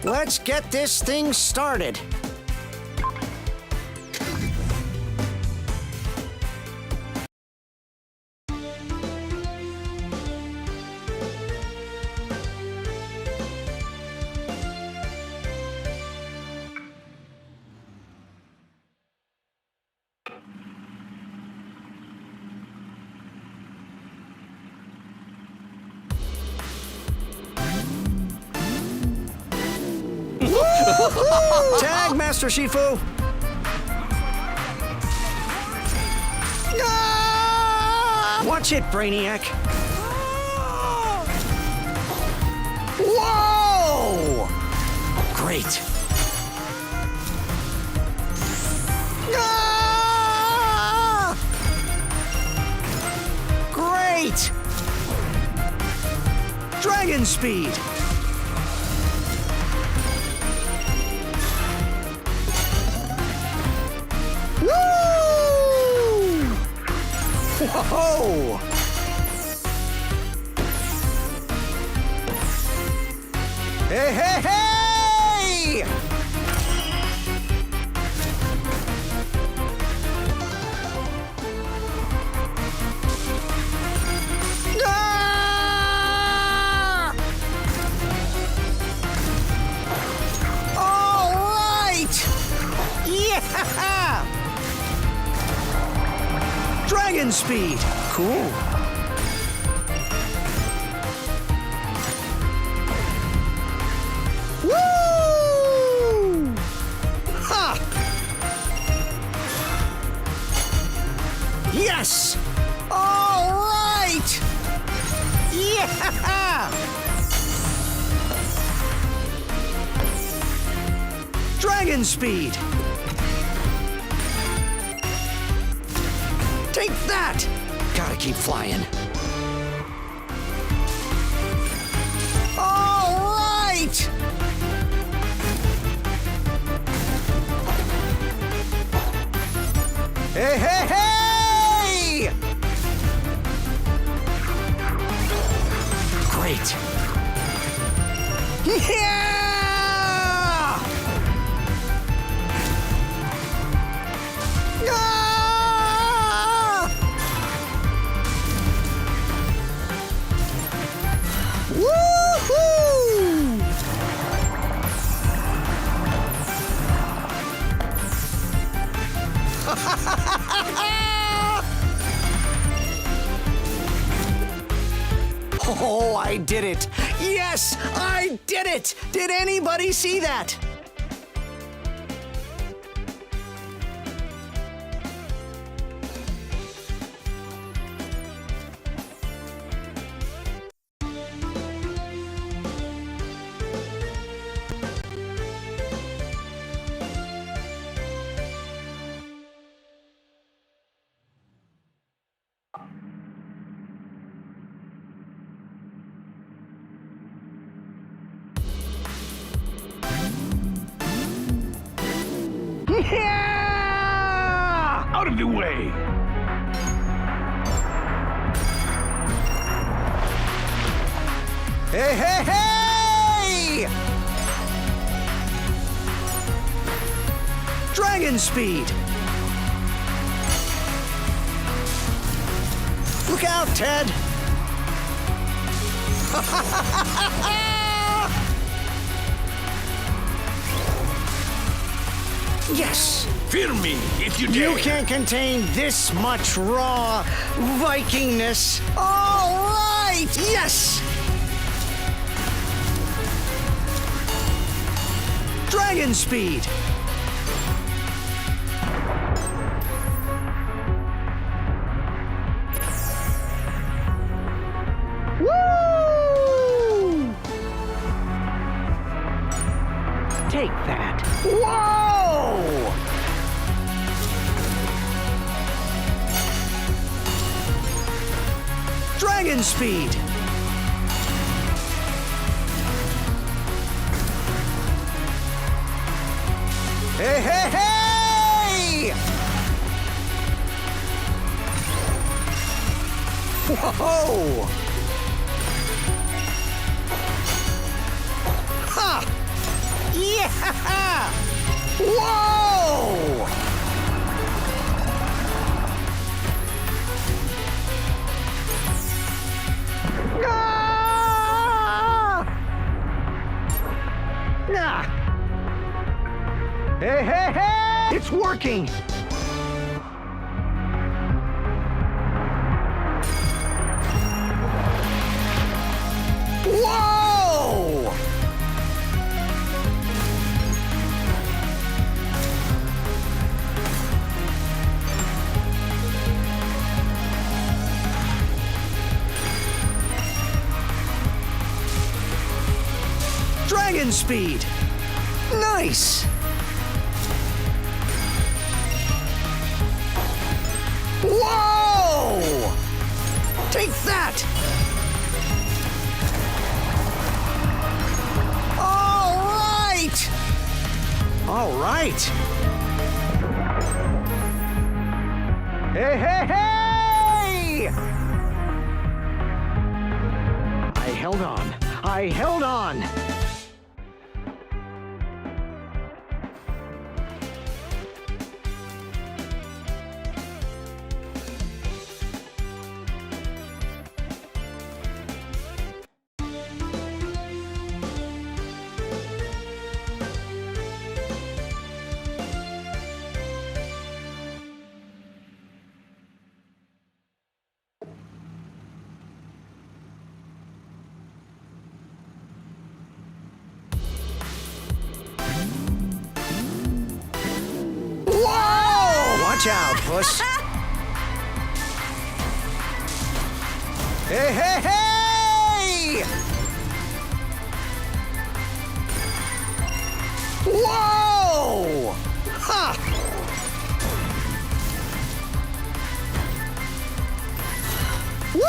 Let's get this thing started. Tag, Master Shifu! Ah! Watch it, Brainiac! Whoa! Great! Ah! Great! Dragon Speed! Whoa! Hey, hey, hey! Ah! All right! Yeah! Dragon Speed! Cool. Woo! Ha! Yes! All right! Yeah! Dragon Speed! Take that! Gotta keep flying. All right! Hey, hey, hey! Great. Yeah! Oh, I did it! Yes, I did it! Did anybody see that? Yeah! Out of the way! Hey, hey, hey! Dragon Speed! Look out, Ted! Yes! Fear me if you dare! You can't contain this much raw Vikingness! All right! Yes! Dragon Speed! Woo! Take that. Whoa! Dragon Speed! Hey, hey, hey! Whoa! Ha! Yeah! Whoa! Ah! Ah! Hey, hey, hey! It's working! Whoa! Dragon speed! Nice! Whoa! Take that! All right. Hey, hey, hey! I held on. I held on. Watch out, puss. Hey, hey, hey! Whoa! Ha! Woo!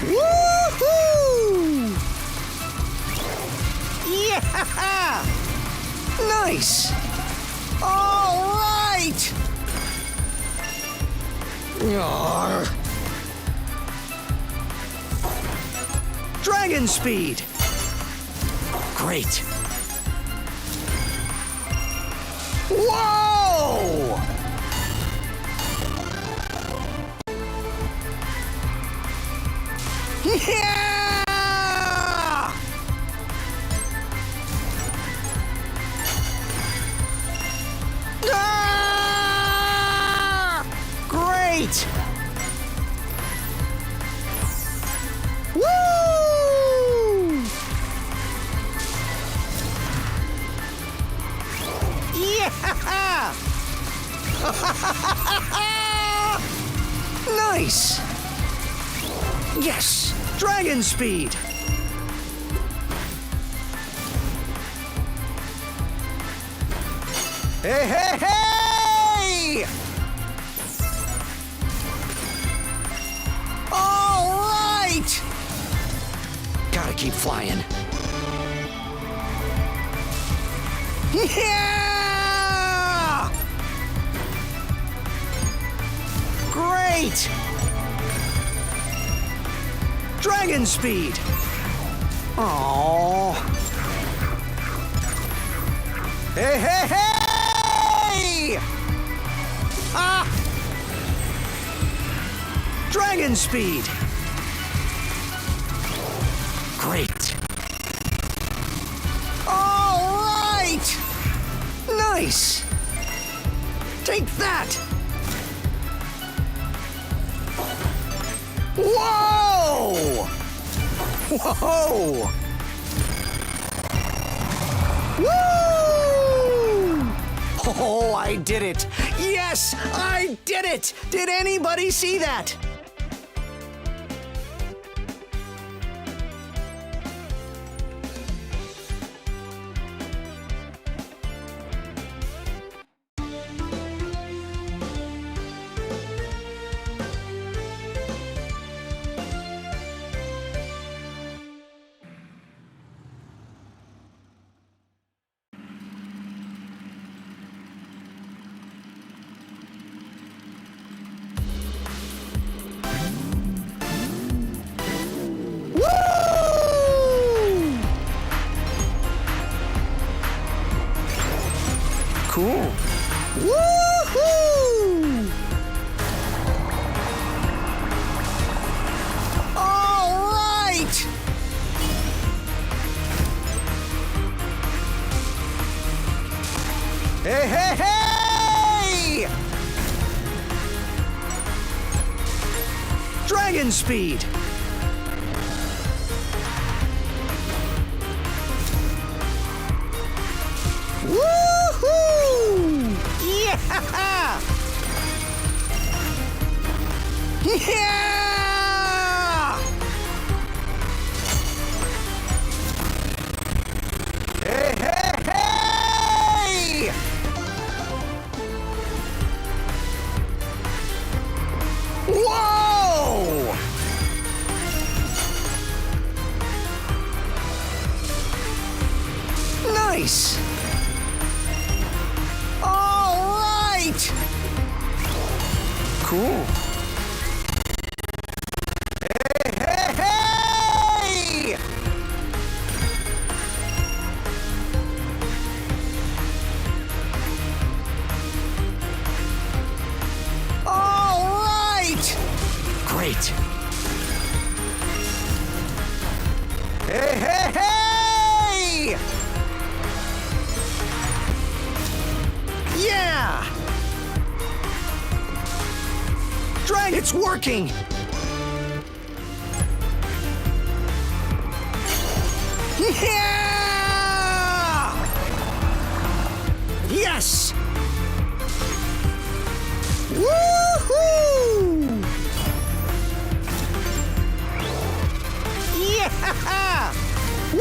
Woohoo! Yeah! Nice! All right! Arr. Dragon speed! Great! Whoa! Yeah! Ah! Great! Woo! Yeah! Nice! Yes! Dragon speed! Hey, hey, hey! All right! Gotta keep flying. Yeah! Great! Dragon speed! Aww. Hey, hey, hey! Ah! Dragon speed! Great! All right! Nice! Take that! Whoa! Whoa! Woo! Oh, I did it! Yes, I did it! Did anybody see that? Cool. Woohoo! All right! Hey, hey, hey! Dragon speed! Woohoo! Yeah! Yeah! Hey, hey, hey! Whoa! Nice! All right! Cool. Hey, hey, hey! All right! Great. Hey, hey, hey! Yeah! Drag, it's working! Yeah! Yes! Woohoo! Yeah! Woo!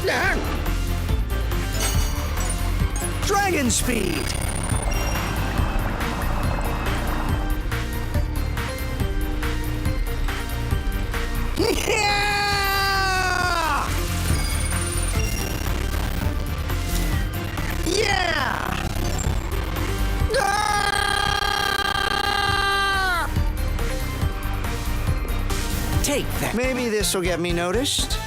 Yeah. Dragon speed! Yeah! Yeah! Ah! Take that. Maybe this will get me noticed.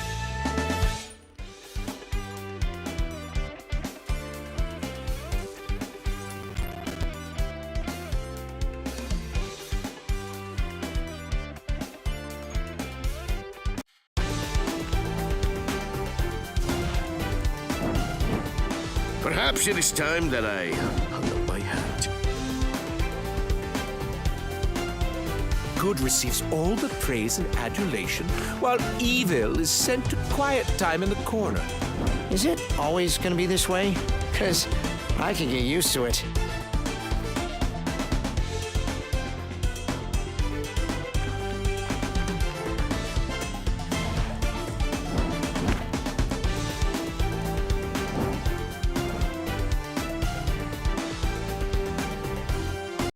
Perhaps it is time that I hung up my hat. Good receives all the praise and adulation, while evil is sent to quiet time in the corner. Is it always gonna be this way? 'Cause I can get used to it.